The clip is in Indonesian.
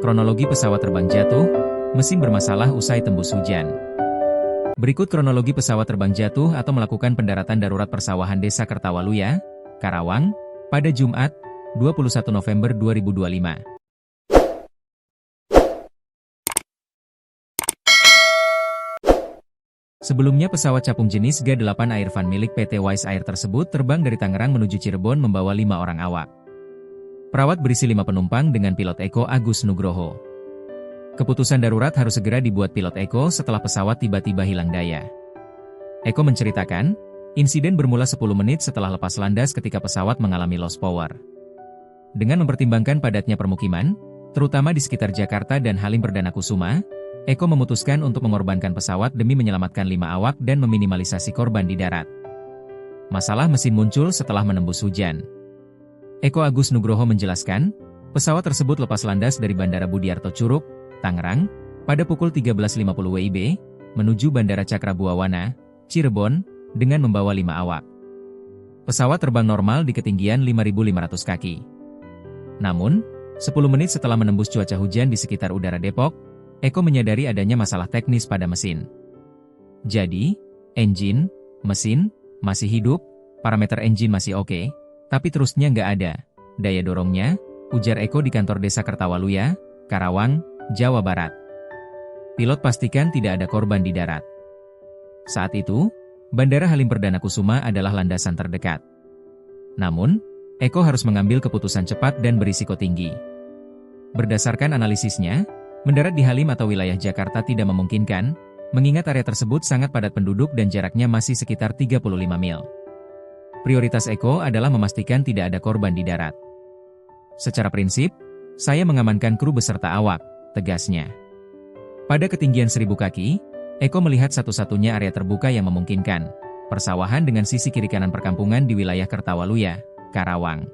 Kronologi pesawat terbang jatuh, mesin bermasalah usai tembus hujan. Berikut kronologi pesawat terbang jatuh atau melakukan pendaratan darurat persawahan Desa Kertawaluya, Karawang, pada Jumat, 21 November 2025. Sebelumnya pesawat capung jenis G8 Airfan milik PT Wise Air tersebut terbang dari Tangerang menuju Cirebon membawa 5 orang awak. Perawat berisi 5 penumpang dengan pilot Eko Agus Nugroho. Keputusan darurat harus segera dibuat pilot Eko setelah pesawat tiba-tiba hilang daya. Eko menceritakan, insiden bermula 10 menit setelah lepas landas ketika pesawat mengalami loss power. Dengan mempertimbangkan padatnya permukiman, terutama di sekitar Jakarta dan Halim Perdana Kusuma, Eko memutuskan untuk mengorbankan pesawat demi menyelamatkan 5 awak dan meminimalisasi korban di darat. Masalah mesin muncul setelah menembus hujan. Eko Agus Nugroho menjelaskan, pesawat tersebut lepas landas dari Bandara Budiarto Curug, Tangerang, pada pukul 13.50 WIB, menuju Bandara Cakrabuawana, Cirebon, dengan membawa 5 awak. Pesawat terbang normal di ketinggian 5.500 kaki. Namun, 10 menit setelah menembus cuaca hujan di sekitar udara Depok, Eko menyadari adanya masalah teknis pada mesin. Jadi, engine, mesin, masih hidup, parameter engine masih oke, tapi terusnya nggak ada daya dorongnya, ujar Eko di kantor Desa Kertawaluya, Karawang, Jawa Barat. Pilot pastikan tidak ada korban di darat. Saat itu, Bandara Halim Perdana Kusuma adalah landasan terdekat. Namun, Eko harus mengambil keputusan cepat dan berisiko tinggi. Berdasarkan analisisnya, mendarat di Halim atau wilayah Jakarta tidak memungkinkan, mengingat area tersebut sangat padat penduduk dan jaraknya masih sekitar 35 mil. Prioritas Eko adalah memastikan tidak ada korban di darat. Secara prinsip, saya mengamankan kru beserta awak, tegasnya. Pada ketinggian 1000 kaki, Eko melihat satu-satunya area terbuka yang memungkinkan, persawahan dengan sisi kiri kanan perkampungan di wilayah Kertawaluya, Karawang.